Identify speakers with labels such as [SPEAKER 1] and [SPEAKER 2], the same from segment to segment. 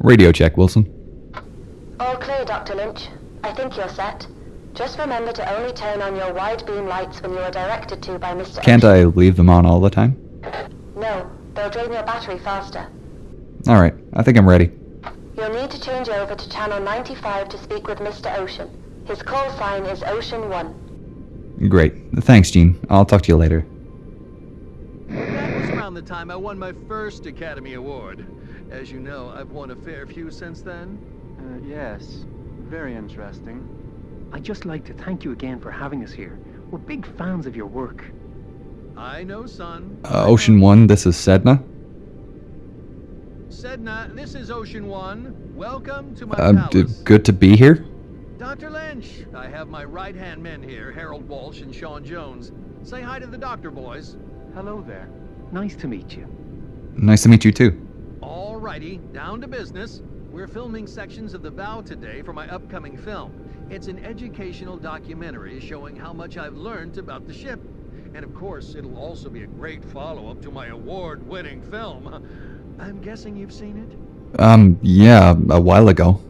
[SPEAKER 1] Radio check, Wilson.
[SPEAKER 2] All clear, Dr. Lynch. I think you're set. Just remember to only turn on your wide beam lights when you are directed to by Mr.
[SPEAKER 1] Can't
[SPEAKER 2] Ocean.
[SPEAKER 1] I leave them on all the time?
[SPEAKER 2] No, they'll drain your battery faster.
[SPEAKER 1] Alright, I think I'm ready.
[SPEAKER 2] You'll need to change over to channel 95 to speak with Mr. Ocean. His call sign is Ocean 1.
[SPEAKER 1] Great. Thanks, Gene. I'll talk to you later.
[SPEAKER 3] That was around the time I won my first Academy Award. As you know, I've won a fair few since then.
[SPEAKER 4] Yes. Very interesting.
[SPEAKER 5] I'd just like to thank you again for having us here. We're big fans of your work.
[SPEAKER 3] I know, son.
[SPEAKER 1] Ocean 1, this is Sedna.
[SPEAKER 3] Sedna, this is Ocean 1. Welcome to my palace.
[SPEAKER 1] Good to be here.
[SPEAKER 3] Dr. Lynch, I have my right-hand men here, Harold Walsh and Sean Jones. Say hi to the doctor, boys.
[SPEAKER 4] Hello there.
[SPEAKER 5] Nice to meet you.
[SPEAKER 1] Nice to meet you, too.
[SPEAKER 3] Alrighty, down to business. We're filming sections of the bow today for my upcoming film. It's an educational documentary showing how much I've learned about the ship. And of course, it'll also be a great follow-up to my award-winning film. I'm guessing you've seen it?
[SPEAKER 1] Yeah, a while ago.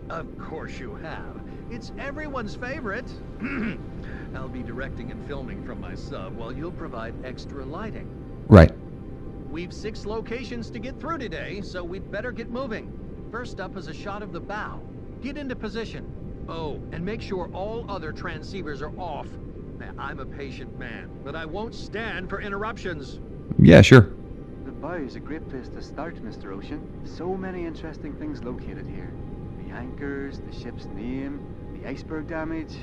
[SPEAKER 3] Of course you have. It's everyone's favorite. I'll be directing and filming from my sub while you'll provide extra lighting.
[SPEAKER 1] Right.
[SPEAKER 3] We've 6 locations to get through today, so we'd better get moving. First up is a shot of the bow. Get into position. Oh, and make sure all other transceivers are off. Now, I'm a patient man, but I won't stand for interruptions.
[SPEAKER 1] Yeah, sure.
[SPEAKER 4] The bow is a great place to start, Mr. Ocean. So many interesting things located here. The anchors, the ship's name, the iceberg damage.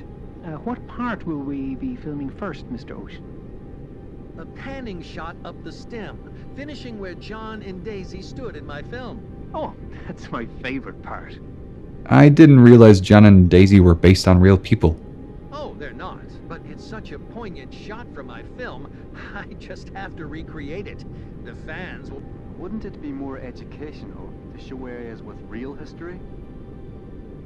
[SPEAKER 5] What part will we be filming first, Mr. Ocean?
[SPEAKER 3] A panning shot up the stem, finishing where John and Daisy stood in my film.
[SPEAKER 5] Oh, that's my favorite part.
[SPEAKER 1] I didn't realize John and Daisy were based on real people.
[SPEAKER 3] Oh, they're not, but it's such a poignant shot from my film, I just have to recreate it. The fans will...
[SPEAKER 4] Wouldn't it be more educational to show areas with real history?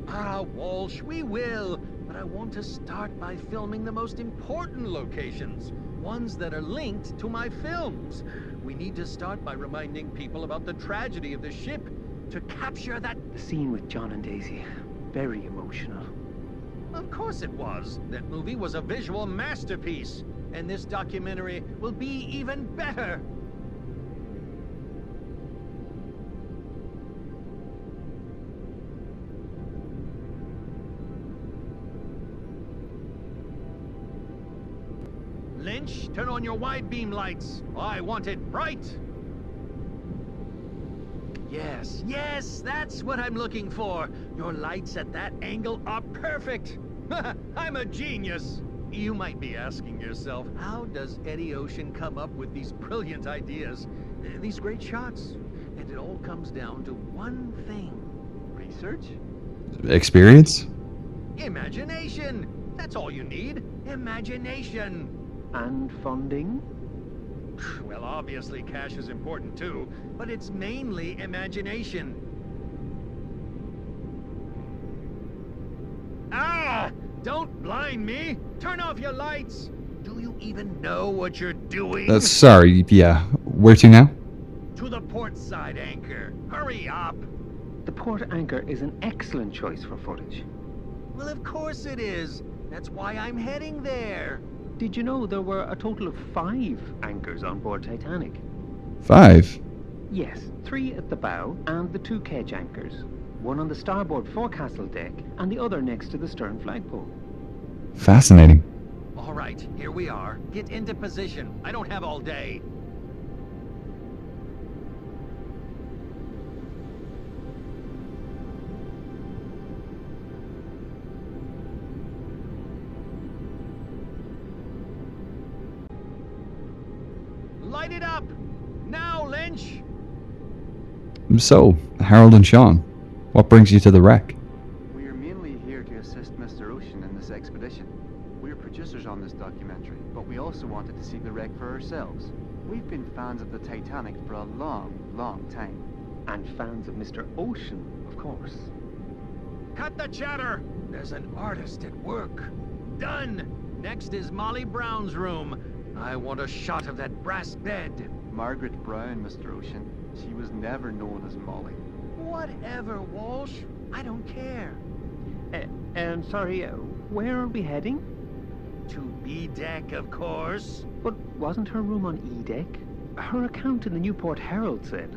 [SPEAKER 3] Ah, Walsh, we will, but I want to start by filming the most important locations, ones that are linked to my films. We need to start by reminding people about the tragedy of the ship, to capture that...
[SPEAKER 5] The scene with John and Daisy, very emotional.
[SPEAKER 3] Of course it was. That movie was a visual masterpiece, and this documentary will be even better. Lynch, turn on your wide beam lights. I want it bright. Yes, yes, that's what I'm looking for. Your lights at that angle are perfect. I'm a genius. You might be asking yourself, how does Eddie Ocean come up with these brilliant ideas, these great shots? And it all comes down to one thing.
[SPEAKER 4] Research?
[SPEAKER 1] Experience?
[SPEAKER 3] Imagination. That's all you need. Imagination.
[SPEAKER 5] And funding?
[SPEAKER 3] Well, obviously cash is important too, but it's mainly imagination. Ah! Don't blind me! Turn off your lights! Do you even know what you're doing?
[SPEAKER 1] Sorry, yeah. Where to now?
[SPEAKER 3] To the port side anchor. Hurry up!
[SPEAKER 5] The port anchor is an excellent choice for footage.
[SPEAKER 3] Well, of course it is. That's why I'm heading there.
[SPEAKER 5] Did you know there were a total of 5 anchors on board Titanic?
[SPEAKER 1] 5?
[SPEAKER 5] Yes, 3 at the bow and the 2 kedge anchors. One on the starboard forecastle deck and the other next to the stern flagpole.
[SPEAKER 1] Fascinating.
[SPEAKER 3] All right, here we are. Get into position. I don't have all day. Light it up! Now, Lynch!
[SPEAKER 1] So, Harold and Sean, what brings you to the wreck?
[SPEAKER 4] We are mainly here to assist Mr. Ocean in this expedition. We're producers on this documentary, but we also wanted to see the wreck for ourselves. We've been fans of the Titanic for a long, long time.
[SPEAKER 5] And fans of Mr. Ocean, of course.
[SPEAKER 3] Cut the chatter! There's an artist at work. Done! Next is Molly Brown's room. I want a shot of that brass bed.
[SPEAKER 4] Margaret Brown, Mr. Ocean. She was never known as Molly.
[SPEAKER 3] Whatever, Walsh. I don't care.
[SPEAKER 5] Sorry, where are we heading?
[SPEAKER 3] To B deck, of course.
[SPEAKER 5] But wasn't her room on E deck? Her account in the Newport Herald said.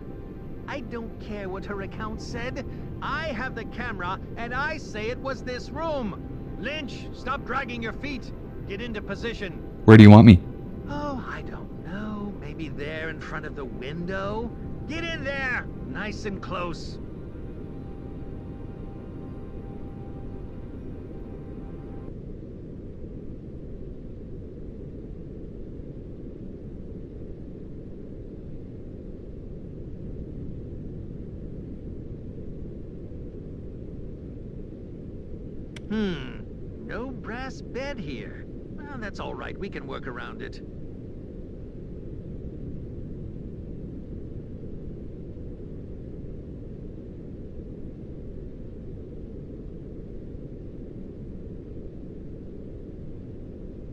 [SPEAKER 3] I don't care what her account said. I have the camera, and I say it was this room. Lynch, stop dragging your feet. Get into position.
[SPEAKER 1] Where do you want me?
[SPEAKER 3] Oh, I don't know. Maybe there in front of the window? Get in there! Nice and close. No brass bed here. Well, that's all right. We can work around it.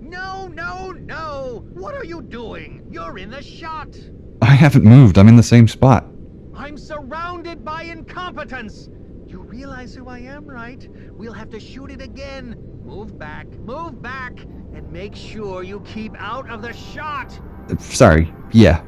[SPEAKER 3] No, no, no! What are you doing? You're in the shot!
[SPEAKER 1] I haven't moved. I'm in the same spot.
[SPEAKER 3] I'm surrounded by incompetence! You realize who I am, right? We'll have to shoot it again. Move back, and make sure you keep out of the shot!
[SPEAKER 1] Sorry. Yeah.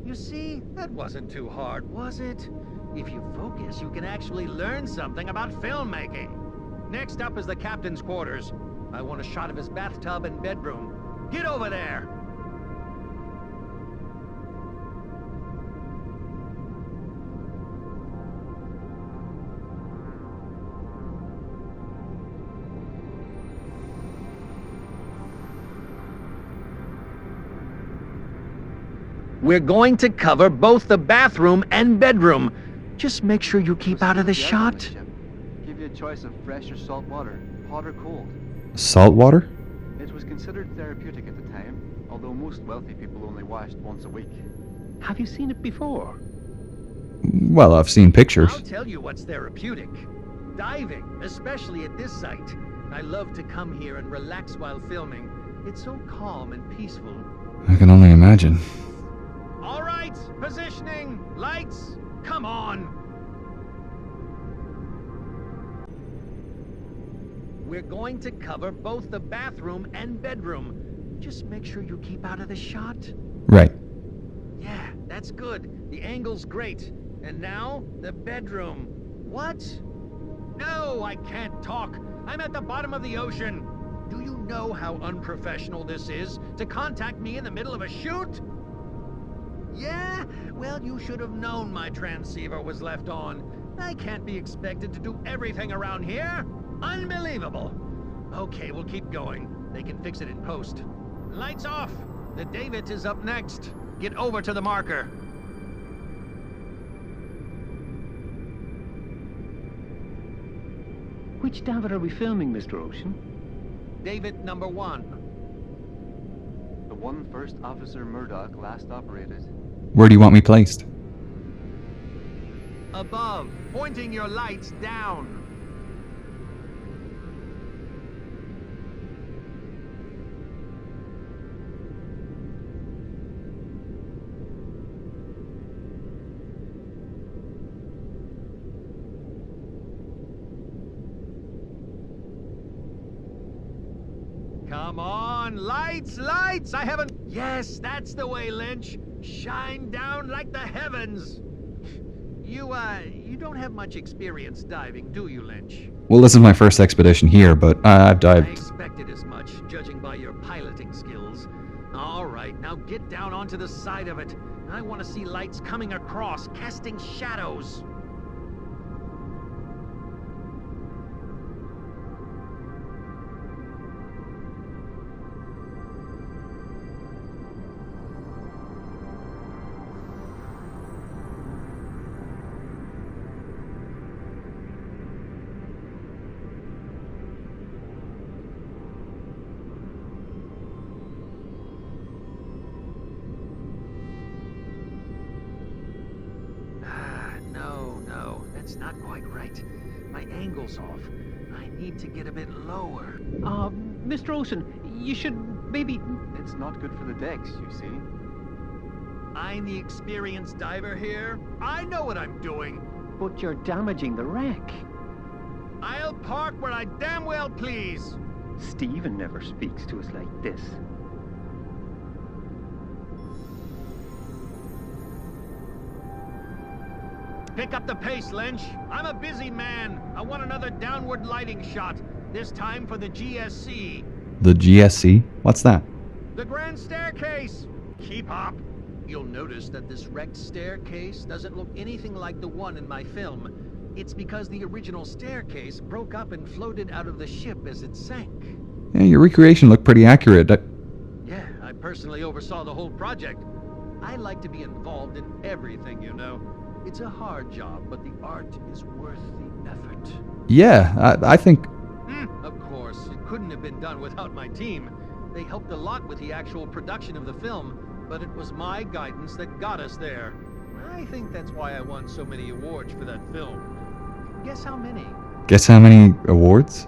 [SPEAKER 3] You see, that wasn't too hard, was it? If you focus, you can actually learn something about filmmaking. Next up is the captain's quarters. I want a shot of his bathtub and bedroom. Get over there! We're going to cover both the bathroom and bedroom. Just make sure you keep out of the shot.
[SPEAKER 4] Give you a choice of fresh or salt water, hot or cold.
[SPEAKER 1] Salt water?
[SPEAKER 4] It was considered therapeutic at the time, although most wealthy people only washed once a week.
[SPEAKER 5] Have you seen it before?
[SPEAKER 1] Well, I've seen pictures.
[SPEAKER 3] I'll tell you what's therapeutic. Diving, especially at this site. I love to come here and relax while filming. It's so calm and peaceful.
[SPEAKER 1] I can only imagine.
[SPEAKER 3] All right, positioning, lights, come on. We're going to cover both the bathroom and bedroom. Just make sure you keep out of the shot.
[SPEAKER 1] Right.
[SPEAKER 3] Yeah, that's good. The angle's great. And now, the bedroom. What? No, I can't talk. I'm at the bottom of the ocean. Do you know how unprofessional this is? To contact me in the middle of a shoot? Yeah? Well, you should have known my transceiver was left on. I can't be expected to do everything around here. Unbelievable. Okay, we'll keep going. They can fix it in post. Lights off. The David is up next. Get over to the marker.
[SPEAKER 5] Which David are we filming, Mr. Ocean?
[SPEAKER 3] David number 1.
[SPEAKER 4] The one First Officer Murdoch last operated.
[SPEAKER 1] Where do you want me placed?
[SPEAKER 3] Above, pointing your lights down. Come on, lights, lights! I haven't... Yes, that's the way, Lynch. Shine down like the heavens. You don't have much experience diving, do you, Lynch?
[SPEAKER 1] Well, this is my first expedition here, but I've
[SPEAKER 3] I
[SPEAKER 1] dived.
[SPEAKER 3] expected as much, judging by your piloting skills. All right, now get down onto the side of it. I want to see lights coming across, casting shadows. not quite right. My angle's off. I need to get a bit lower.
[SPEAKER 5] Mr. Ocean, you should maybe...
[SPEAKER 4] It's not good for the decks, you see.
[SPEAKER 3] I'm the experienced diver here. I know what I'm doing.
[SPEAKER 5] But you're damaging the wreck.
[SPEAKER 3] I'll park where I damn well please.
[SPEAKER 5] Stephen never speaks to us like this.
[SPEAKER 3] Pick up the pace, Lynch. I'm a busy man. I want another downward lighting shot. This time for the GSC.
[SPEAKER 1] The GSC? What's that?
[SPEAKER 3] The grand staircase. Keep up. You'll notice that this wrecked staircase doesn't look anything like the one in my film. It's because the original staircase broke up and floated out of the ship as it sank.
[SPEAKER 1] Yeah, your recreation looked pretty accurate.
[SPEAKER 3] Yeah, I personally oversaw the whole project. I like to be involved in everything, you know. It's a hard job, but the art is worth the effort.
[SPEAKER 1] Yeah, I think...
[SPEAKER 3] Of course, it couldn't have been done without my team. They helped a lot with the actual production of the film, but it was my guidance that got us there. I think that's why I won so many awards for that film. Guess how many?
[SPEAKER 1] Guess how many awards?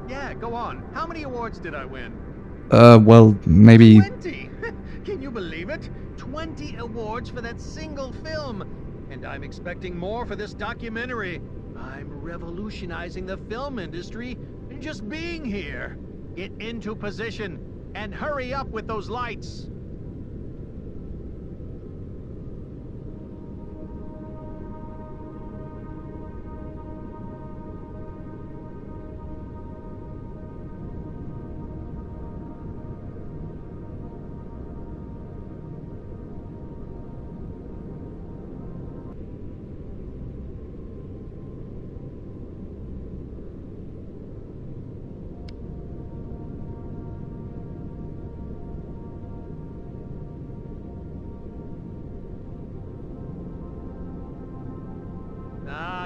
[SPEAKER 3] Yeah, go on. How many awards did I win?
[SPEAKER 1] Well, maybe...
[SPEAKER 3] 20! Can you believe it? 20 awards for that single film! And I'm expecting more for this documentary. I'm revolutionizing the film industry just being here. Get into position and hurry up with those lights.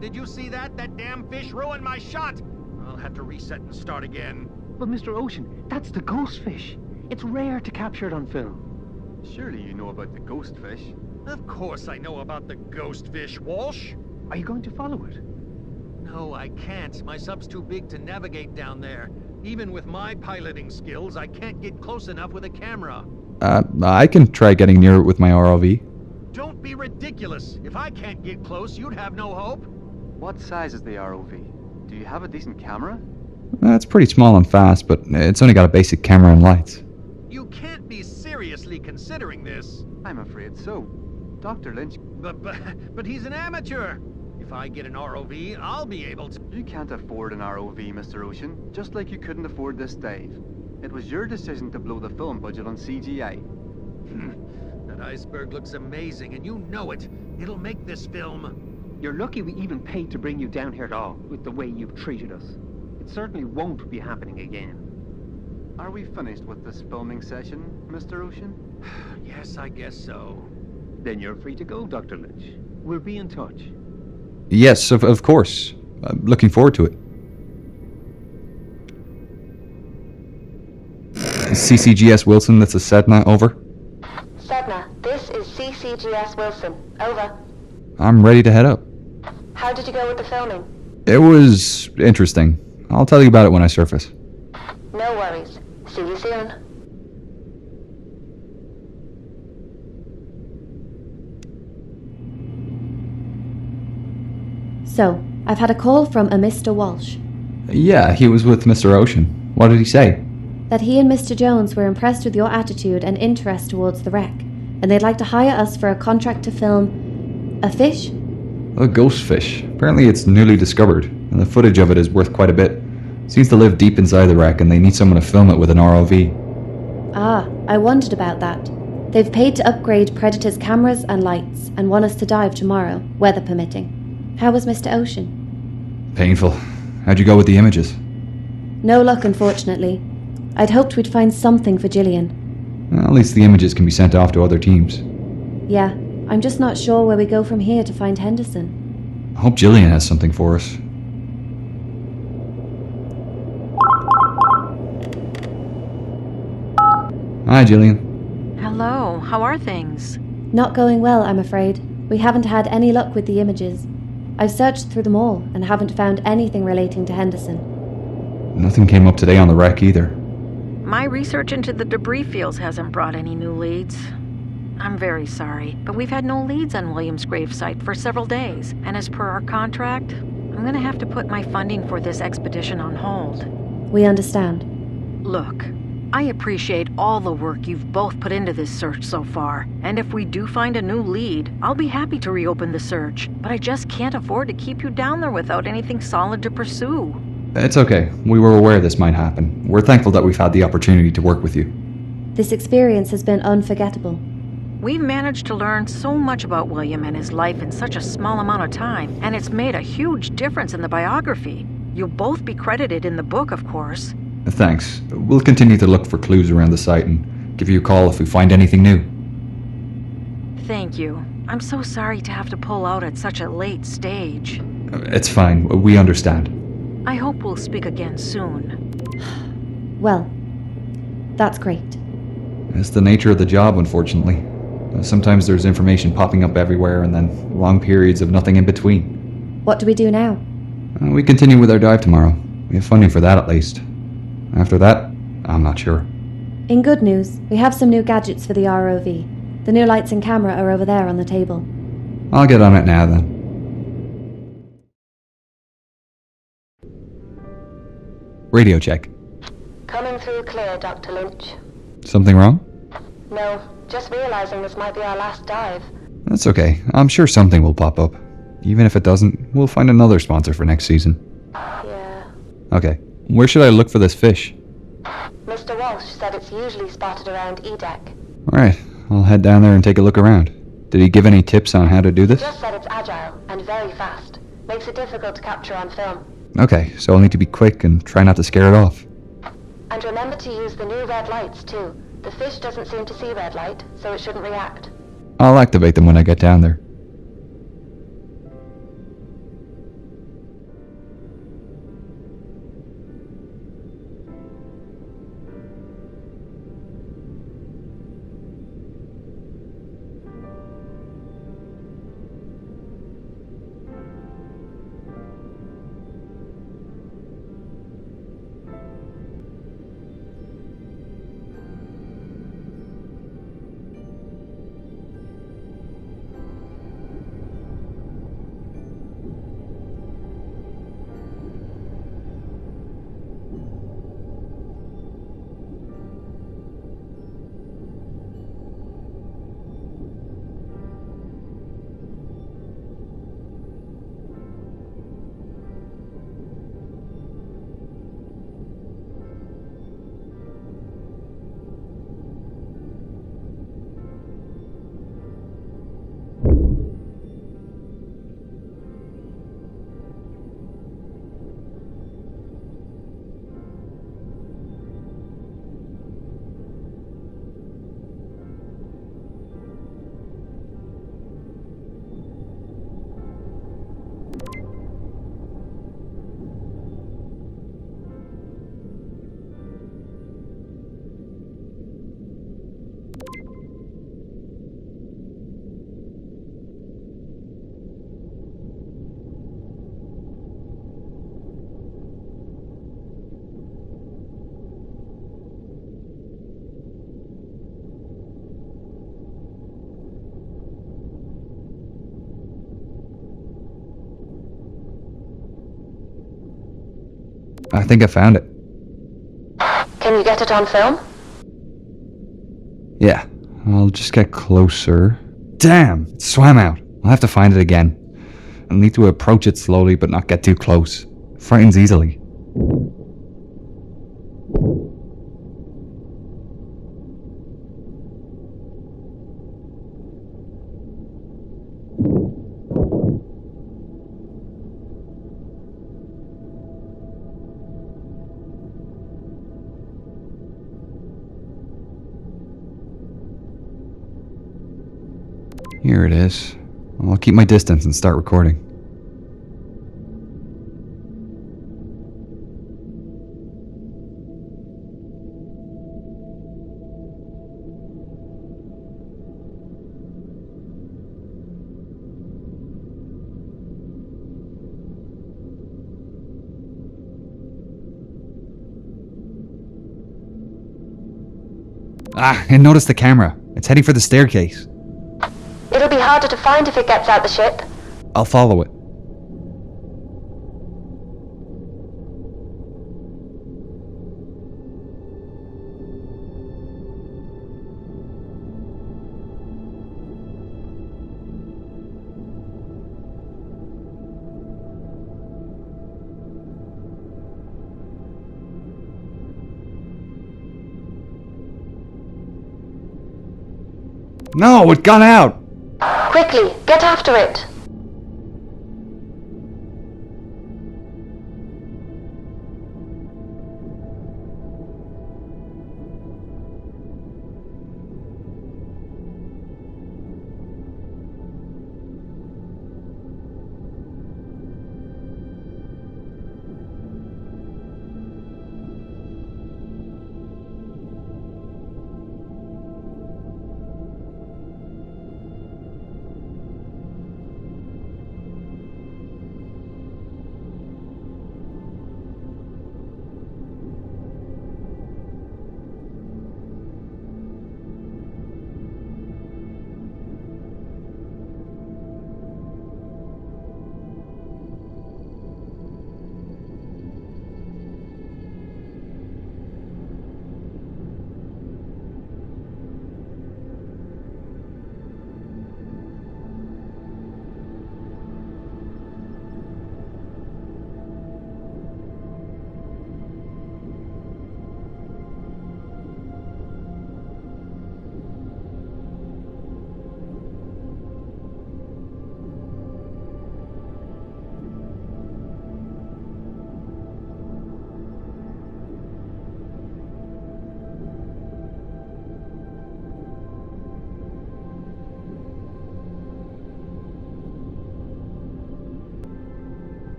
[SPEAKER 3] Did you see that? That damn fish ruined my shot! I'll have to reset and start again.
[SPEAKER 5] But Mr. Ocean, that's the ghost fish. It's rare to capture it on film.
[SPEAKER 4] Surely you know about the ghost fish.
[SPEAKER 3] Of course I know about the ghost fish, Walsh.
[SPEAKER 5] Are you going to follow it?
[SPEAKER 3] No, I can't. My sub's too big to navigate down there. Even with my piloting skills, I can't get close enough with a camera.
[SPEAKER 1] I can try getting near it with my ROV.
[SPEAKER 3] Don't be ridiculous. If I can't get close, you'd have no hope.
[SPEAKER 4] What size is the ROV? Do you have a decent camera?
[SPEAKER 1] It's pretty small and fast, but it's only got a basic camera and lights.
[SPEAKER 3] You can't be seriously considering this.
[SPEAKER 4] I'm afraid so. Dr. Lynch...
[SPEAKER 3] But he's an amateur. If I get an ROV, I'll be able to...
[SPEAKER 4] You can't afford an ROV, Mr. Ocean, just like you couldn't afford this dive. It was your decision to blow the film budget on CGI.
[SPEAKER 3] That iceberg looks amazing, and you know it. It'll make this film...
[SPEAKER 5] You're lucky we even paid to bring you down here at all, with the way you've treated us. It certainly won't be happening again.
[SPEAKER 4] Are we finished with this filming session, Mr. Ocean?
[SPEAKER 3] Yes, I guess so.
[SPEAKER 5] Then you're free to go, Dr. Lynch. We'll be in touch.
[SPEAKER 1] Yes, of course. I'm looking forward to it. CCGS Wilson, that's a Sedna, over.
[SPEAKER 2] Sedna, this is CCGS Wilson. Over.
[SPEAKER 1] I'm ready to head up.
[SPEAKER 2] How did you go with the filming?
[SPEAKER 1] It was interesting. I'll tell you about it when I surface.
[SPEAKER 2] No worries. See you soon.
[SPEAKER 6] So, I've had a call from a Mr. Walsh.
[SPEAKER 1] Yeah, he was with Mr. Ocean. What did he say?
[SPEAKER 6] That he and Mr. Jones were impressed with your attitude and interest towards the wreck, and they'd like to hire us for a contract to film... a fish?
[SPEAKER 1] A ghost fish. Apparently it's newly discovered, and the footage of it is worth quite a bit. Seems to live deep inside the wreck, and they need someone to film it with an ROV.
[SPEAKER 6] Ah, I wondered about that. They've paid to upgrade Predator's cameras and lights, and want us to dive tomorrow, weather permitting. How was Mr. Ocean?
[SPEAKER 1] Painful. How'd you go with the images?
[SPEAKER 6] No luck, unfortunately. I'd hoped we'd find something for Gillian.
[SPEAKER 1] Well, at least the images can be sent off to other teams.
[SPEAKER 6] Yeah, I'm just not sure where we go from here to find Henderson.
[SPEAKER 1] I hope Gillian has something for us. Hi, Gillian.
[SPEAKER 7] Hello, how are things?
[SPEAKER 6] Not going well, I'm afraid. We haven't had any luck with the images. I've searched through them all and haven't found anything relating to Henderson.
[SPEAKER 1] Nothing came up today on the wreck either.
[SPEAKER 7] My research into the debris fields hasn't brought any new leads. I'm very sorry, but we've had no leads on William's gravesite for several days, and as per our contract, I'm gonna have to put my funding for this expedition on hold.
[SPEAKER 6] We understand.
[SPEAKER 7] Look, I appreciate all the work you've both put into this search so far, and if we do find a new lead, I'll be happy to reopen the search, but I just can't afford to keep you down there without anything solid to pursue.
[SPEAKER 1] It's okay. We were aware this might happen. We're thankful that we've had the opportunity to work with you.
[SPEAKER 6] This experience has been unforgettable.
[SPEAKER 7] We've managed to learn so much about William and his life in such a small amount of time, and it's made a huge difference in the biography. You'll both be credited in the book, of course.
[SPEAKER 1] Thanks. We'll continue to look for clues around the site and give you a call if we find anything new.
[SPEAKER 7] Thank you. I'm so sorry to have to pull out at such a late stage.
[SPEAKER 1] It's fine. We understand.
[SPEAKER 7] I hope we'll speak again soon.
[SPEAKER 6] Well, that's great.
[SPEAKER 1] It's the nature of the job, unfortunately. Sometimes there's information popping up everywhere and then long periods of nothing in between.
[SPEAKER 6] What do we do now?
[SPEAKER 1] We continue with our dive tomorrow. We have funding for that at least. After that, I'm not sure.
[SPEAKER 6] In good news, we have some new gadgets for the ROV. The new lights and camera are over there on the table.
[SPEAKER 1] I'll get on it now then. Radio check.
[SPEAKER 2] Coming through clear, Dr. Lynch.
[SPEAKER 1] Something wrong?
[SPEAKER 2] No, just realizing this might be our last dive.
[SPEAKER 1] That's okay. I'm sure something will pop up. Even if it doesn't, we'll find another sponsor for next season.
[SPEAKER 2] Yeah.
[SPEAKER 1] Okay. Where should I look for this fish?
[SPEAKER 2] Mr. Walsh said it's usually spotted around E-Deck.
[SPEAKER 1] Alright, I'll head down there and take a look around. Did he give any tips on how to do this?
[SPEAKER 2] Just said it's agile and very fast. Makes it difficult to capture on film.
[SPEAKER 1] Okay, so I'll need to be quick and try not to scare it off.
[SPEAKER 2] And remember to use the new red lights too. The fish doesn't seem to see red light, so it shouldn't react.
[SPEAKER 1] I'll activate them when I get down there. I think I found it.
[SPEAKER 2] Can you get it on film?
[SPEAKER 1] Yeah, I'll just get closer. Damn! It swam out. I'll have to find it again. I'll need to approach it slowly but not get too close. It frightens easily. Here it is. I'll keep my distance and start recording. Ah, I noticed the camera. It's heading for the staircase.
[SPEAKER 2] It'll be harder to find if it gets out the ship.
[SPEAKER 1] I'll follow it. No, it got out!
[SPEAKER 2] Quickly, get after it.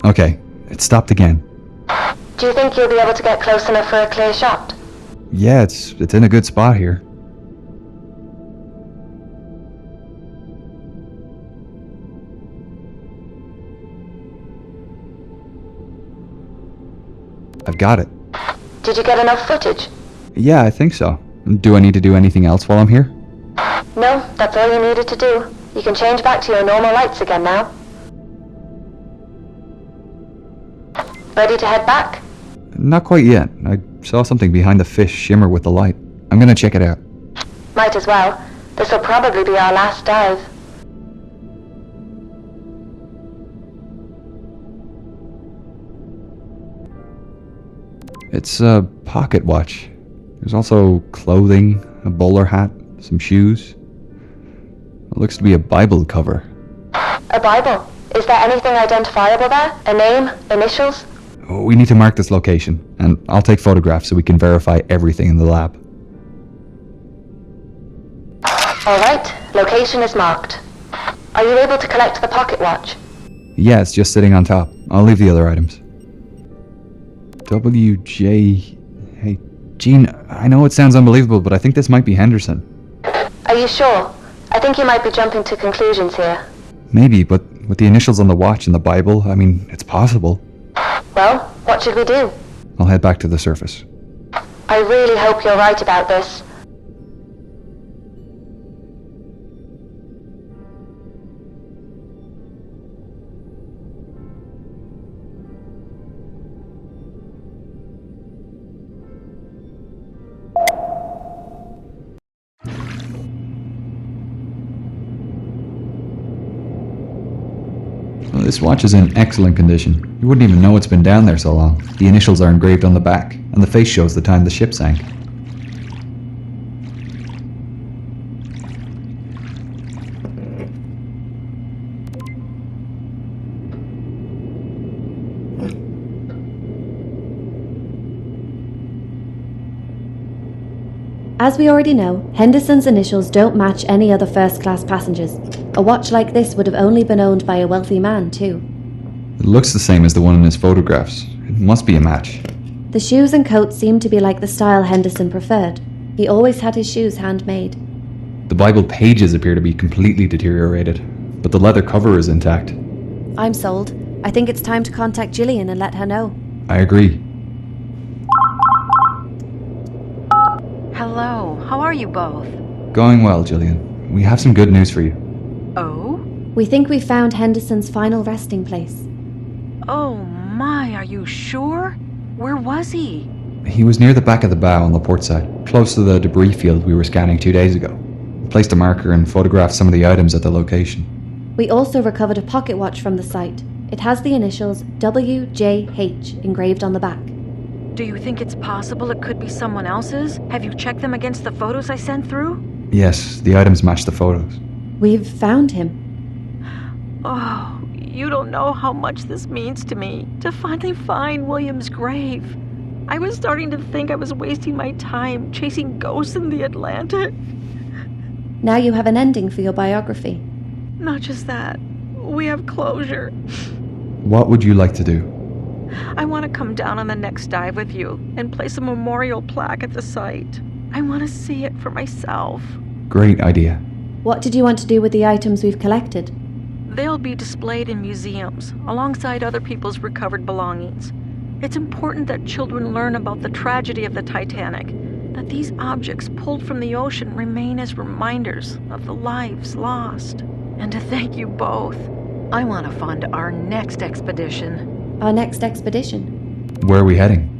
[SPEAKER 1] Okay, it stopped again.
[SPEAKER 2] Do you think you'll be able to get close enough for a clear shot?
[SPEAKER 1] Yeah, it's in a good spot here. I've got it.
[SPEAKER 2] Did you get enough footage?
[SPEAKER 1] Yeah, I think so. Do I need to do anything else while I'm here?
[SPEAKER 2] No, that's all you needed to do. You can change back to your normal lights again now. Ready to head back?
[SPEAKER 1] Not quite yet. I saw something behind the fish shimmer with the light. I'm gonna check it out.
[SPEAKER 2] Might as well. This'll probably be our last dive.
[SPEAKER 1] It's a pocket watch. There's also clothing, a bowler hat, some shoes. It looks to be a Bible cover.
[SPEAKER 2] A Bible? Is there anything identifiable there? A name? Initials?
[SPEAKER 1] We need to mark this location, and I'll take photographs so we can verify everything in the lab.
[SPEAKER 2] Alright, location is marked. Are you able to collect the pocket watch?
[SPEAKER 1] Yeah, it's just sitting on top. I'll leave the other items. WJ... Hey, Gene, I know it sounds unbelievable, but I think this might be Henderson.
[SPEAKER 2] Are you sure? I think you might be jumping to conclusions here.
[SPEAKER 1] Maybe, but with the initials on the watch and the Bible, I mean, it's possible.
[SPEAKER 2] Well, what should we do?
[SPEAKER 1] I'll head back to the surface.
[SPEAKER 2] I really hope you're right about this.
[SPEAKER 1] Well, this watch is in excellent condition. You wouldn't even know it's been down there so long. The initials are engraved on the back, and the face shows the time the ship sank.
[SPEAKER 6] As we already know, Henderson's initials don't match any other first-class passengers. A watch like this would have only been owned by a wealthy man, too.
[SPEAKER 1] It looks the same as the one in his photographs. It must be a match.
[SPEAKER 6] The shoes and coat seem to be like the style Henderson preferred. He always had his shoes handmade.
[SPEAKER 1] The Bible pages appear to be completely deteriorated, but the leather cover is intact.
[SPEAKER 6] I'm sold. I think it's time to contact Gillian and let her know.
[SPEAKER 1] I agree.
[SPEAKER 7] How are you both?
[SPEAKER 1] Going well, Gillian. We have some good news for you.
[SPEAKER 7] Oh?
[SPEAKER 6] We think we found Henderson's final resting place.
[SPEAKER 7] Oh my, are you sure? Where was he?
[SPEAKER 1] He was near the back of the bow on the port side, close to the debris field we were scanning 2 days ago. We placed a marker and photographed some of the items at the location.
[SPEAKER 6] We also recovered a pocket watch from the site. It has the initials WJH engraved on the back.
[SPEAKER 7] Do you think it's possible it could be someone else's? Have you checked them against the photos I sent through?
[SPEAKER 1] Yes, the items match the photos.
[SPEAKER 6] We've found him.
[SPEAKER 7] Oh, you don't know how much this means to me, to finally find William's grave. I was starting to think I was wasting my time chasing ghosts in the Atlantic.
[SPEAKER 6] Now you have an ending for your biography.
[SPEAKER 7] Not just that, we have closure.
[SPEAKER 1] What would you like to do?
[SPEAKER 7] I want to come down on the next dive with you and place a memorial plaque at the site. I want to see it for myself.
[SPEAKER 1] Great idea.
[SPEAKER 6] What did you want to do with the items we've collected?
[SPEAKER 7] They'll be displayed in museums, alongside other people's recovered belongings. It's important that children learn about the tragedy of the Titanic, that these objects pulled from the ocean remain as reminders of the lives lost. And to thank you both. I want to fund our next expedition.
[SPEAKER 6] Our next expedition.
[SPEAKER 1] Where are we heading?